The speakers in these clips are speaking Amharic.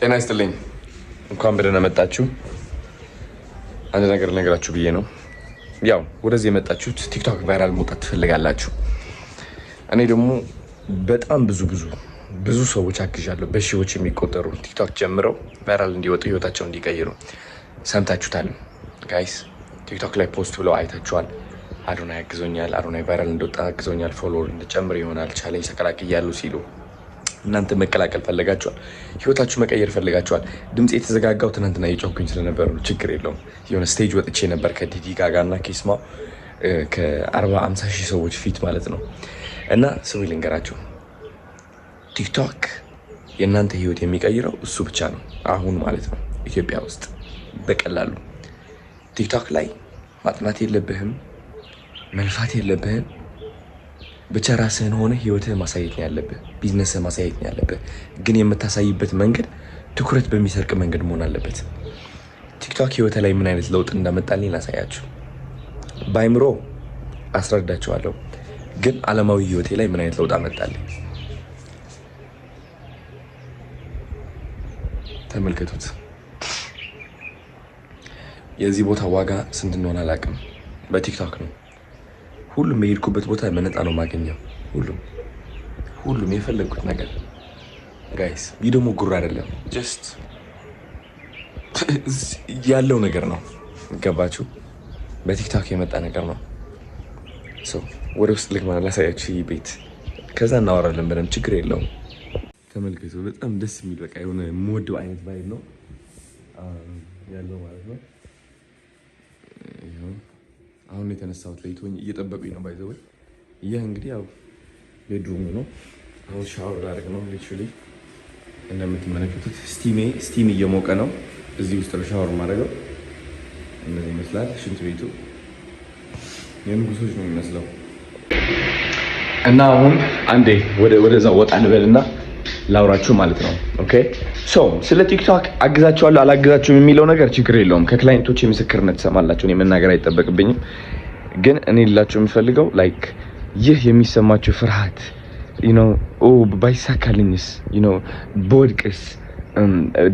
ጤና ይስጥልኝ። እንኳን በደህና መጣችሁ። አንድ ነገር ልነግራችሁ ብዬ ነው። ያው ወደዚህ የመጣችሁት ቲክቶክ ቫይራል መውጣት ትፈልጋላችሁ። እኔ ደግሞ በጣም ብዙ ሰዎች አግዣለሁ። በሺዎች የሚቆጠሩ ቲክቶክ ጀምረው ቫይራል እንዲወጡ ህይወታቸው እንዲቀይሩ። ሰምታችሁታል ጋይስ። ቲክቶክ ላይ ፖስት ብለው አይታችኋል። አዶናይ አግዞኛል፣ አዶናይ ቫይራል እንደወጣ አግዞኛል፣ ፎሎወር እንድጨምር ይሆናል፣ ቻሌንጅ ተቀላቅያለሁ ሲሉ እናንተ መቀላቀል ፈልጋችኋል፣ ህይወታችሁ መቀየር ፈልጋችኋል። ድምጽ የተዘጋጋው ትናንትና እየጮኩኝ ስለነበር ነው። ችግር የለውም። የሆነ ስቴጅ ወጥቼ ነበር ከዲዲ ጋጋ እና ኬስማ ከ40-50 ሺህ ሰዎች ፊት ማለት ነው። እና ስሙ ልንገራችሁ፣ ቲክቶክ የእናንተ ህይወት የሚቀይረው እሱ ብቻ ነው። አሁን ማለት ነው ኢትዮጵያ ውስጥ በቀላሉ ቲክቶክ ላይ ማጥናት የለብህም፣ መልፋት የለብህም። ብቻ ራስህን ሆነ ህይወትህ ማሳየት ነው ያለብህ፣ ቢዝነስህ ማሳየት ነው ያለብህ። ግን የምታሳይበት መንገድ ትኩረት በሚሰርቅ መንገድ መሆን አለበት። ቲክቶክ ህይወት ላይ ምን አይነት ለውጥ እንዳመጣልኝ ላሳያችሁ። በአይምሮ አስረዳችኋለሁ፣ ግን ዓለማዊ ህይወቴ ላይ ምን አይነት ለውጥ አመጣልኝ ተመልከቱት። የዚህ ቦታ ዋጋ ስንት እንደሆነ አላውቅም። በቲክቶክ ነው ሁሉም የሄድኩበት ቦታ በነፃ ነው ማገኘው። ሁሉም የፈለግኩት ነገር ጋይስ። ይህ ደግሞ ጉር አይደለም፣ ጀስት ያለው ነገር ነው። ገባችሁ? በቲክቶክ የመጣ ነገር ነው። ወደ ውስጥ ልግባ ላሳያችሁ ይህ ቤት፣ ከዛ እናወራለን በደንብ። ችግር የለውም። ተመልከቱ። በጣም ደስ የሚል በቃ የሆነ የምወደው አይነት ቫይብ ነው ያለው ማለት ነው። አሁን የተነሳሁት ለይቶኝ እየጠበቁኝ ነው። ባይዘው ይህ እንግዲህ ያው ቤድሩም ነው። አሁን ሻወር ላደርግ ነው። ሊትራሊ እንደምትመለከቱት ስቲም እየሞቀ ነው። እዚህ ውስጥ ነው ሻወር ማድረገው። እንደዚህ ይመስላል ሽንት ቤቱ። የንጉሶች ነው የሚመስለው። እና አሁን አንዴ ወደዛ ወጣ እንበልና ላውራችሁ ማለት ነው። ኦኬ ስለ ቲክቶክ አግዛችኋለሁ አላግዛችሁም የሚለው ነገር ችግር የለውም። ከክላይንቶች ምስክርነት ትሰማላችሁ። እኔ መናገር አይጠበቅብኝም። ግን እኔ ልላችሁ የምፈልገው ላይክ ይህ የሚሰማችሁ ፍርሃት ባይሳካልኝስ፣ በወድቅስ፣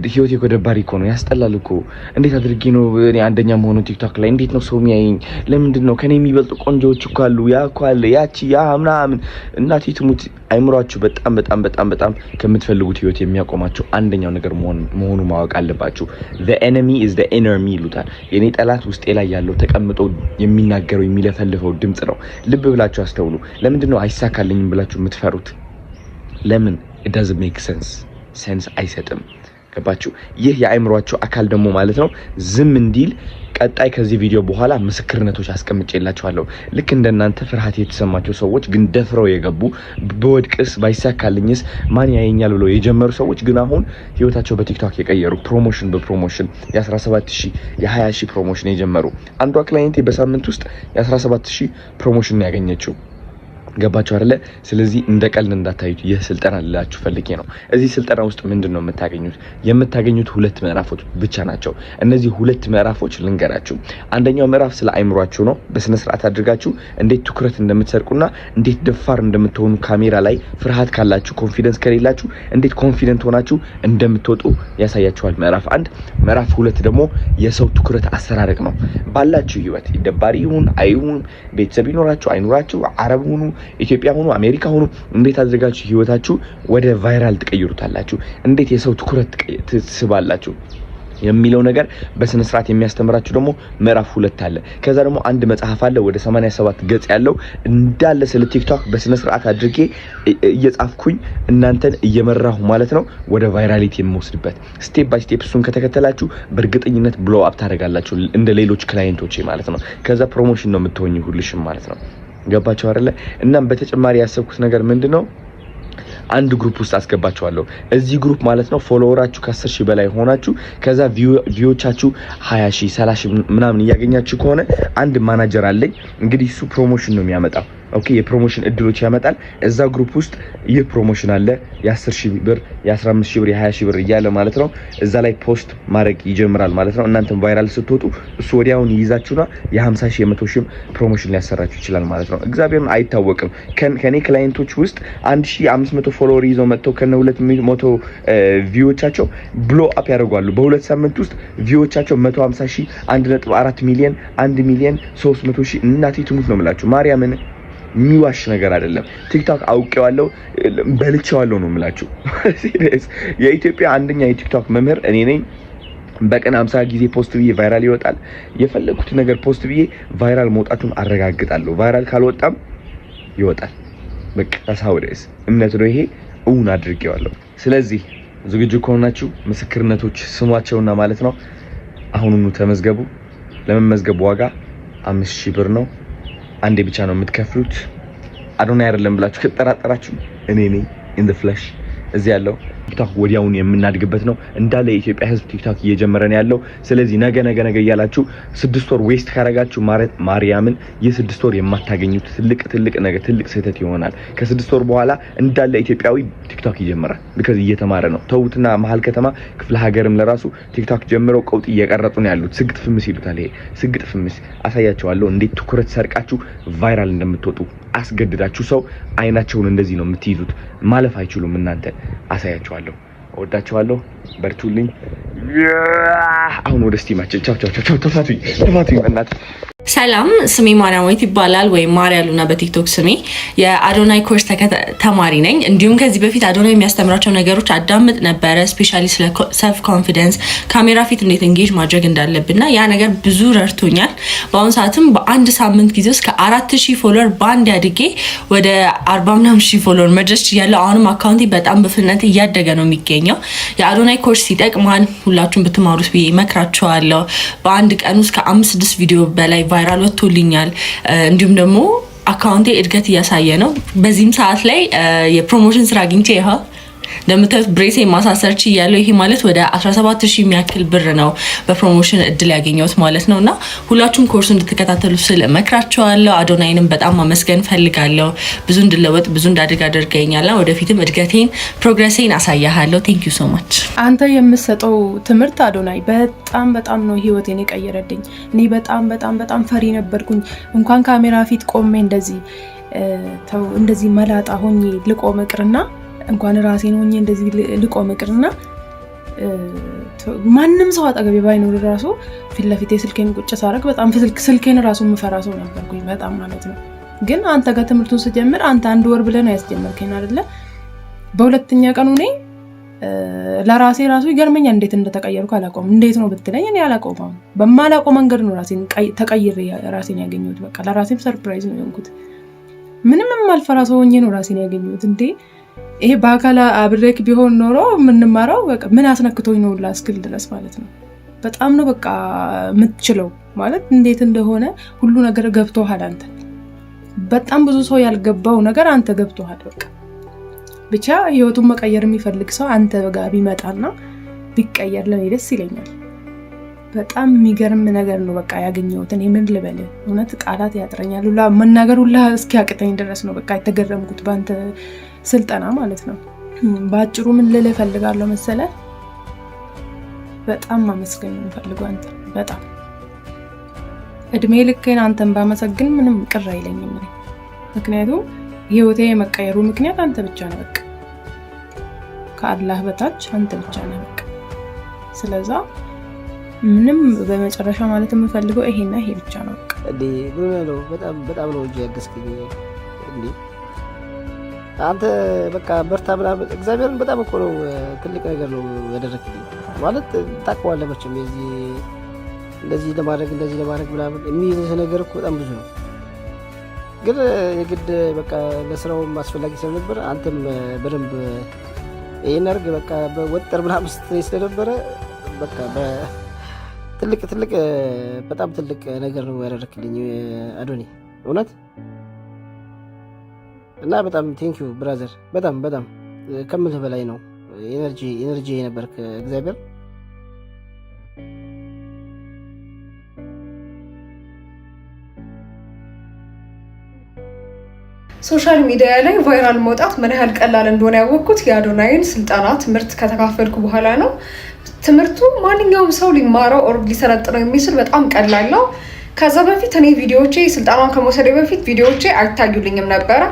ህይወቴ እኮ ደባሪ እኮ ነው፣ ያስጠላል እኮ፣ እንዴት አድርጌ ነው እኔ አንደኛ መሆኑ ቲክቶክ ላይ፣ እንዴት ነው ሰው የሚያየኝ፣ ለምንድን ነው ከኔ የሚበልጡ ቆንጆዎች እኮ አሉ፣ ያ እኮ አለ፣ ያቺ ያ ምናምን። እናቴ ትሙት አይምሯችሁ በጣም ከምትፈልጉት ህይወት የሚያቆማችሁ አንደኛው ነገር መሆኑ ማወቅ አለባችሁ። the enemy is the inner me ይሉታል። የኔ ጠላት ውስጤ ላይ ያለው ተቀምጦ የሚናገረው የሚለፈልፈው ድምጽ ነው። ልብ ብላችሁ አስተውሉ። ለምንድን ነው አይሳካልኝም ብላችሁ የምትፈሩት? ለምን? it doesn't make ሴንስ አይሰጥም። ገባችሁ? ይህ የአእምሯቸው አካል ደግሞ ማለት ነው ዝም እንዲል ቀጣይ ከዚህ ቪዲዮ በኋላ ምስክርነቶች አስቀምጬላችኋለሁ። ልክ እንደናንተ ፍርሃት የተሰማቸው ሰዎች ግን ደፍረው የገቡ፣ በወድቅስ ባይሳካልኝስ ማን ያየኛል ብለው የጀመሩ ሰዎች ግን አሁን ህይወታቸው በቲክቶክ የቀየሩ፣ ፕሮሞሽን በፕሮሞሽን የ17000 የ20000 ፕሮሞሽን የጀመሩ። አንዷ ክላይንቴ በሳምንት ውስጥ የ17000 ፕሮሞሽን ያገኘችው። ገባችሁ አይደለ? ስለዚህ እንደ ቀልድ እንዳታዩት። ይህ ስልጠና ልላችሁ ፈልጌ ነው። እዚህ ስልጠና ውስጥ ምንድነው የምታገኙት? 2 ምዕራፎች ብቻ ናቸው። እነዚህ 2 ምዕራፎች ልንገራችሁ። አንደኛው ምዕራፍ ስለ አይምሯችሁ ነው። በስነ ስርዓት አድርጋችሁ እንዴት ትኩረት እንደምትሰርቁና እንዴት ደፋር እንደምትሆኑ፣ ካሜራ ላይ ፍርሃት ካላችሁ፣ ኮንፊደንስ ከሌላችሁ እንዴት ኮንፊደንት ሆናችሁ እንደምትወጡ ያሳያችኋል ምዕራፍ 1። ምዕራፍ 2 ደግሞ የሰው ትኩረት አሰራረቅ ነው። ባላችሁ ህይወት ደባሪ ይሁን አይሁን፣ ቤተሰብ ይኖራችሁ አይኖራችሁ፣ አረብ ሁኑ ኢትዮጵያ ሆኖ አሜሪካ ሆኖ እንዴት አድርጋችሁ ህይወታችሁ ወደ ቫይራል ትቀይሩታላችሁ፣ እንዴት የሰው ትኩረት ትስባላችሁ የሚለው ነገር በስነ ስርዓት የሚያስተምራችሁ ደግሞ ምዕራፍ 2 አለ። ከዛ ደግሞ አንድ መጽሐፍ አለ ወደ 87 ገጽ ያለው እንዳለ ስለ ቲክቶክ በስነ ስርዓት አድርጌ እየጻፍኩኝ እናንተን እየመራሁ ማለት ነው ወደ ቫይራሊቲ የሚወስድበት ስቴፕ ባይ ስቴፕ። እሱን ከተከተላችሁ በእርግጠኝነት ብሎ አፕ ታደርጋላችሁ እንደ ሌሎች ክላይንቶቼ ማለት ነው። ከዛ ፕሮሞሽን ነው የምትሆኙ ሁልሽም ማለት ነው። ገባችሁ አይደለ? እናም በተጨማሪ ያሰብኩት ነገር ምንድነው አንድ ግሩፕ ውስጥ አስገባችኋለሁ። እዚህ ግሩፕ ማለት ነው ፎሎወራችሁ ከ10000 በላይ ሆናችሁ ከዛ ቪውዎቻችሁ 20000 30000 ምናምን እያገኛችሁ ከሆነ አንድ ማናጀር አለኝ። እንግዲህ እሱ ፕሮሞሽን ነው የሚያመጣው። ኦኬ የፕሮሞሽን እድሎች ያመጣል። እዛ ግሩፕ ውስጥ ይህ ፕሮሞሽን አለ የ10,000 ብር የ15,000 ብር የ20,000 ብር እያለ ማለት ነው። እዛ ላይ ፖስት ማድረግ ይጀምራል ማለት ነው። እናንተም ቫይራል ስትወጡ እሱ ወዲያውን ይይዛችሁና የ50,000 የ100,000 ፕሮሞሽን ሊያሰራችሁ ይችላል ማለት ነው። እግዚአብሔርን አይታወቅም። ከኔ ክላይንቶች ውስጥ 1500 ፎሎወር ይዘው መጥተው ከነ 200 ቪዎቻቸው ብሎ አፕ ያደርጋሉ። በሁለት ሳምንት ውስጥ ቪዎቻቸው 150,000 1.4 ሚሊዮን 1 ሚሊዮን 300,000 እናቴ ትሙት ነው የምላችሁ ማርያምን የሚዋሽ ነገር አይደለም። ቲክቶክ አውቄዋለሁ በልቼዋለሁ ነው የምላችሁ። የኢትዮጵያ አንደኛ የቲክቶክ መምህር እኔ ነኝ። በቀን 50 ጊዜ ፖስት ብዬ ቫይራል ይወጣል። የፈለኩት ነገር ፖስት ብዬ ቫይራል መውጣቱን አረጋግጣለሁ። ቫይራል ካልወጣም ይወጣል። በቃ ታሳውደስ እምነት ነው ይሄ እውን አድርጌዋለሁ። ስለዚህ ዝግጁ ከሆናችሁ ምስክርነቶች ስሟቸውና ማለት ነው አሁኑኑ ተመዝገቡ። ለመመዝገብ ዋጋ 5,000 ብር ነው። አንዴ ብቻ ነው የምትከፍሉት። አዶናይ አይደለም ብላችሁ ከተጠራጠራችሁ እኔ ነኝ ኢን ዘ ፍለሽ እዚህ ያለው ቲክቶክ ወዲያውን የምናድግበት ነው። እንዳለ የኢትዮጵያ ሕዝብ ቲክቶክ እየጀመረ ነው ያለው። ስለዚህ ነገ እያላችሁ 6 ወር ዌስት ካረጋችሁ ማርያምን የ6 ወር የማታገኙት ትልቅ ነገር ትልቅ ስህተት ይሆናል። ከ6 ወር በኋላ እንዳለ ኢትዮጵያዊ ቲክቶክ ይጀምራል። because እየተማረ ነው። ተውትና መሀል ከተማ ክፍለ ሀገርም ለራሱ ቲክቶክ ጀምረው ቀውጥ እየቀረጹ ነው ያሉት። ስግጥ ፍምስ ይሉታል። ይሄ ስግጥ ፍምስ አሳያቸዋለሁ እንዴት ትኩረት ሰርቃችሁ ቫይራል እንደምትወጡ። አስገድዳችሁ ሰው አይናቸውን እንደዚህ ነው የምትይዙት። ማለፍ አይችሉም እናንተ። አሳያቸዋለሁ። እወዳቸዋለሁ። በርቱልኝ። አሁን ወደ ስቲማችን ቻው ተፋቱኝ በእናትህ። ሰላም፣ ስሜ ማርያምዊት ይባላል ወይም ማርያ ሉና በቲክቶክ ስሜ። የአዶናይ ኮርስ ተማሪ ነኝ። እንዲሁም ከዚህ በፊት አዶናይ የሚያስተምራቸው ነገሮች አዳምጥ ነበረ። ስፔሻሊ ስለ ሰልፍ ኮንፊደንስ፣ ካሜራ ፊት እንዴት እንጌጅ ማድረግ እንዳለብና ያ ነገር ብዙ ረድቶኛል። በአሁኑ ሰዓትም በአንድ ሳምንት ጊዜ ውስጥ ከ4,000 ፎሎወር ባንድ ያድጌ ወደ 40,000 ፎሎወር መድረስ ያለው። አሁንም አካውንቴ በጣም በፍጥነት እያደገ ነው የሚገኘው። የአዶናይ ኮርስ ይጠቅማል፣ ሁላችሁም ብትማሩት ብዬ እመክራችኋለሁ። በአንድ ቀን ውስጥ ከ5-6 ቪዲዮ በላይ ቫይራል ወጥቶልኛል። እንዲሁም ደግሞ አካውንቴ እድገት እያሳየ ነው። በዚህም ሰዓት ላይ የፕሮሞሽን ስራ አግኝቼ ይኸው እንደምታዩት ብሬሴ ማሳሰር ችያለሁ። ይሄ ማለት ወደ 17,000 የሚያክል ብር ነው በፕሮሞሽን እድል ያገኘሁት ማለት ነውና ሁላችሁም ኮርሱ እንድትከታተሉ ስል እመክራችኋለሁ። አዶናይንም በጣም ማመስገን ፈልጋለሁ። ብዙ እንድለወጥ ብዙ እንዳድግ አድርገኛልና ወደፊትም እድገቴን ፕሮግሬሴን አሳያለሁ። ቴንክ ዩ ሶ ማች። አንተ የምትሰጠው ትምህርት አዶናይ በጣም ነው ህይወቴን የቀየረልኝ። እኔ በጣም ፈሪ ነበርኩኝ። እንኳን ካሜራ ፊት ቆሜ እንደዚህ መላጣ ሆኜ ልቆም እቅርና እንኳን ራሴን ሆኜ እንደዚህ ልቆም እቅርና ማንም ሰው አጠገቤ ባይኖር ራሱ ፊት ለፊት ስልኬን ቁጭ ሳረግ በጣም ስልኬን ራሱ የምፈራ ሰው ነበርኩኝ በጣም ማለት ነው። ግን አንተ ጋር ትምህርቱን ስጀምር አንተ 1 ወር ብለህ ነው ያስጀመርከኝ አይደለ? በሁለተኛ ቀኑ እኔ ለራሴ ራሱ ይገርመኛል እንዴት እንደተቀየርኩ አላውቀውም። እንዴት ነው ብትለኝ እኔ አላውቀውም። በማላውቀው መንገድ ነው ራሴን ተቀይሬ ራሴን ያገኘሁት። በቃ ለራሴም ሰርፕራይዝ ነው የሆንኩት። ምንም የማልፈራ ሰው ሆኜ ነው ራሴን ያገኘሁት። እንዴ ይሄ በአካል አብሬክ ቢሆን ኖሮ የምንማረው በቃ ምን አስነክቶኝ ነው ላስክል ድረስ ማለት ነው። በጣም ነው በቃ የምትችለው ማለት እንዴት እንደሆነ ሁሉ ነገር ገብቶሃል አንተ። በጣም ብዙ ሰው ያልገባው ነገር አንተ ገብቶሃል። በቃ ብቻ ህይወቱን መቀየር የሚፈልግ ሰው አንተ ጋር ቢመጣና ቢቀየር ለኔ ደስ ይለኛል። በጣም የሚገርም ነገር ነው በቃ ያገኘሁት። እኔ ምን ልበል እውነት ቃላት ያጥረኛል። ሁላ መናገር ሁላ እስኪያቅተኝ ድረስ ነው በቃ የተገረምኩት ባንተ ስልጠና ማለት ነው። ባጭሩ ምን ልል እፈልጋለሁ መሰለ፣ በጣም ማመስገን እንፈልጋለሁ አንተ። በጣም እድሜ ልኬን አንተን ባመሰግን ምንም ቅር አይለኝም። ምክንያቱም ህይወቴ የመቀየሩ ምክንያት አንተ ብቻ ነህ። በቃ ከአላህ በታች አንተ ብቻ ነህ በቃ። ስለዛ ምንም በመጨረሻ ማለት የምፈልገው ይሄና ይሄ ብቻ ነው በቃ። ነው በጣም ነው እንጂ ያገዝከኝ እንዴ አንተ በቃ በርታ ብላ እግዚአብሔርን በጣም እኮ ነው ትልቅ ነገር ነው ያደረክልኝ ማለት ታውቀዋለህ መቼም እንደዚህ ለማድረግ ምናምን የሚይዝህ ነገር እኮ በጣም ብዙ ነው። ግን የግድ በቃ ለስራው አስፈላጊ ስለነበር አንተም በደንብ ይሄን አድርግ በቃ በወጠር ምናምን ስለነበረ በቃ በጣም ትልቅ ነገር ነው ያደረክልኝ አዶኒ እውነት። እና በጣም ቴንክ ዩ ብራዘር። በጣም ከምልህ በላይ ነው ኤነርጂ የነበርክ እግዚአብሔር ሶሻል ሚዲያ ላይ ቫይራል መውጣት ምን ያህል ቀላል እንደሆነ ያወቅኩት የአዶናይን ስልጠና ትምህርት ከተካፈልኩ በኋላ ነው። ትምህርቱ ማንኛውም ሰው ሊማረው ኦር ሊሰለጥነው የሚችል በጣም ቀላል ነው። ከዛ በፊት እኔ ቪዲዮዎቼ ስልጠናውን ከመውሰዴ በፊት ቪዲዮዎቼ አይታዩልኝም ነበረ።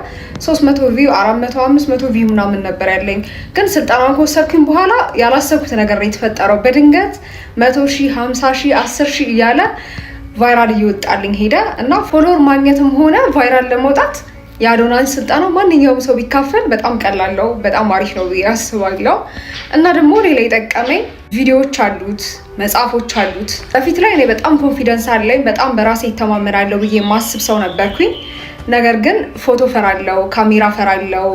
300 ቪው 400 500 ቪው ምናምን ነበር ያለኝ። ግን ስልጠናውን ከወሰድኩኝ በኋላ ያላሰብኩት ነገር ነው የተፈጠረው። በድንገት 100,000 50,000 10,000 እያለ ቫይራል እየወጣልኝ ሄደ እና ፎሎወር ማግኘትም ሆነ ቫይራል ለመውጣት የአዶናይ ስልጠና ማንኛውም ሰው ቢካፈል በጣም ቀላል ነው፣ በጣም አሪፍ ነው ብዬ አስባለሁ። እና ደግሞ ሌላ የጠቀመኝ ቪዲዮዎች አሉት፣ መጽሐፎች አሉት። በፊት ላይ እኔ በጣም ኮንፊደንስ አለኝ፣ በጣም በራሴ ይተማመናለሁ ብዬ የማስብ ሰው ነበርኩኝ። ነገር ግን ፎቶ ፈራለው፣ ካሜራ ፈራለው።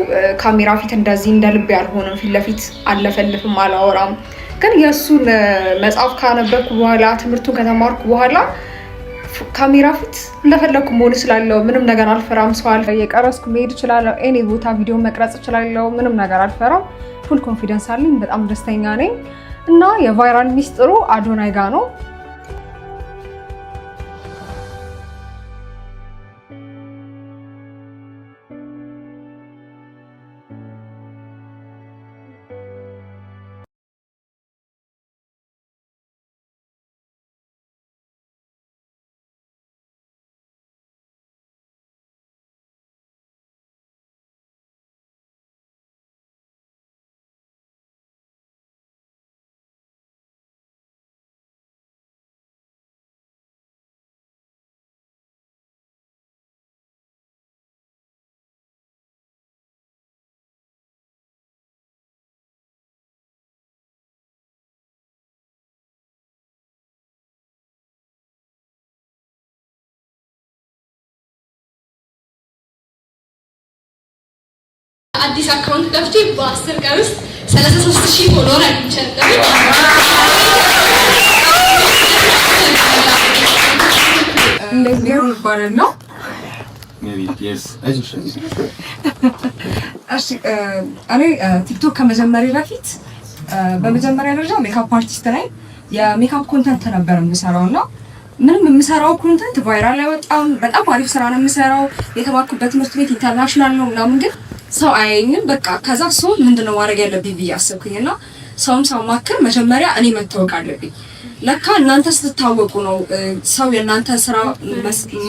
ካሜራ ፊት እንደዚህ እንደ ልብ ያልሆነም ፊት ለፊት አለፈልፍም፣ አላወራም። ግን የእሱን መጽሐፍ ካነበብኩ በኋላ ትምህርቱን ከተማርኩ በኋላ ካሜራ ፊት እንደፈለኩ መሆን ስላለው ምንም ነገር አልፈራም። ሰው አልፈ የቀረስኩ መሄድ እችላለሁ። ኤኒ ቦታ ቪዲዮ መቅረጽ እችላለሁ። ምንም ነገር አልፈራም። ፉል ኮንፊደንስ አለኝ። በጣም ደስተኛ ነኝ እና የቫይራል ሚስጥሩ አዶናይ ጋ ነው። አዲስ አካውንት ከፍቼ በ10 ቀን ውስጥ 33,000 ፎሎወር አግኝቻለሁ። እንደዚህ ይባላል ነው። እኔ ቲክቶክ ከመጀመሪያ በፊት በመጀመሪያ ደረጃ ሜካፕ አርቲስት ነኝ። የሜካፕ ኮንተንት ነበር የምሰራው እና ምንም የምሰራው ኮንተንት ቫይራል አይወጣም። በጣም አሪፍ ስራ ነው የምሰራው። የተማርኩበት ትምህርት ቤት ኢንተርናሽናል ነው ምናምን፣ ግን ሰው አያየኝም። በቃ ከዛ ሰው ምንድነው ማድረግ ያለብኝ ብዬ አሰብኩኝና ሰውም ሰው ማከር መጀመሪያ እኔ መታወቅ አለብኝ። ለካ እናንተ ስትታወቁ ነው ሰው የእናንተ ስራ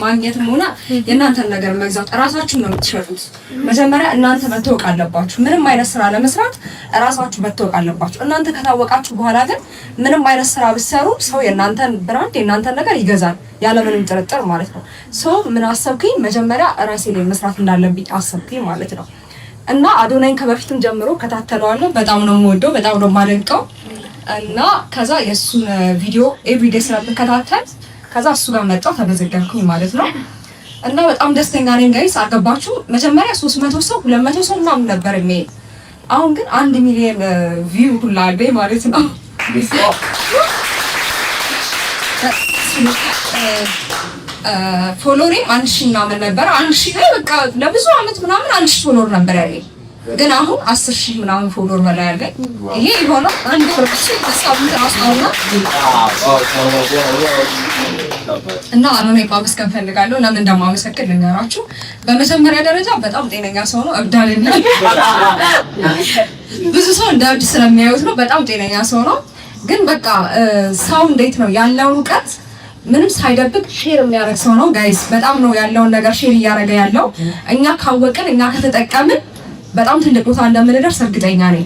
ማግኘትም ሆነ የእናንተን ነገር መግዛት እራሳችሁ ነው የምትሸጡት። መጀመሪያ እናንተ መታወቅ አለባችሁ። ምንም አይነት ስራ ለመስራት እራሳችሁ መታወቅ አለባችሁ። እናንተ ከታወቃችሁ በኋላ ግን ምንም አይነት ስራ ብትሰሩ ሰው የእናንተን ብራንድ የእናንተን ነገር ይገዛል ያለምንም ጥርጥር ማለት ነው። ሰው ምን አሰብኩኝ? መጀመሪያ ራሴ ላይ መስራት እንዳለብኝ አሰብኩኝ ማለት ነው። እና አዶናይን ከበፊትም ጀምሮ ከታተለዋለሁ። በጣም ነው የምወደው፣ በጣም ነው የማደንቀው። እና ከዛ የእሱን ቪዲዮ ኤቭሪዴ ስለምከታተል ከዛ እሱ ጋር መጣሁ፣ ተመዘገብኩኝ ማለት ነው። እና በጣም ደስተኛ ነኝ ጋይስ። አልገባችሁ? መጀመሪያ 300 ሰው 200 ሰው ምናምን ነበር የሚሄድ። አሁን ግን 1 ሚሊዮን ቪው ሁላ አለኝ ማለት ነው። ፎሎወሬ 1000 ምናምን ነበር። 1000 ላይ በቃ ለብዙ አመት ምናምን 1000 ፎሎወር ነበር ያለኝ። ግን አሁን 10,000 ምናምን ፎሎወር በላይ ያለኝ። ይሄ የሆነው አንድ ፕሮሰስ ተሳብቶ አስታውና እና አዶናይ ማመስገን ፈልጋለሁ። ለምን እንደማመሰግን ልንገራችሁ። በመጀመሪያ ደረጃ በጣም ጤነኛ ሰው ነው። እብድ አይደለም። ብዙ ሰው እንደ እብድ ስለሚያዩት ነው። በጣም ጤነኛ ሰው ነው። ግን በቃ ሰው እንዴት ነው ያለውን እውቀት ምንም ሳይደብቅ ሼር የሚያደርግ ሰው ነው ጋይስ። በጣም ነው ያለውን ነገር ሼር እያደረገ ያለው። እኛ ካወቅን እኛ ከተጠቀምን በጣም ትልቅ ቦታ እንደምንደርስ እርግጠኛ ነኝ።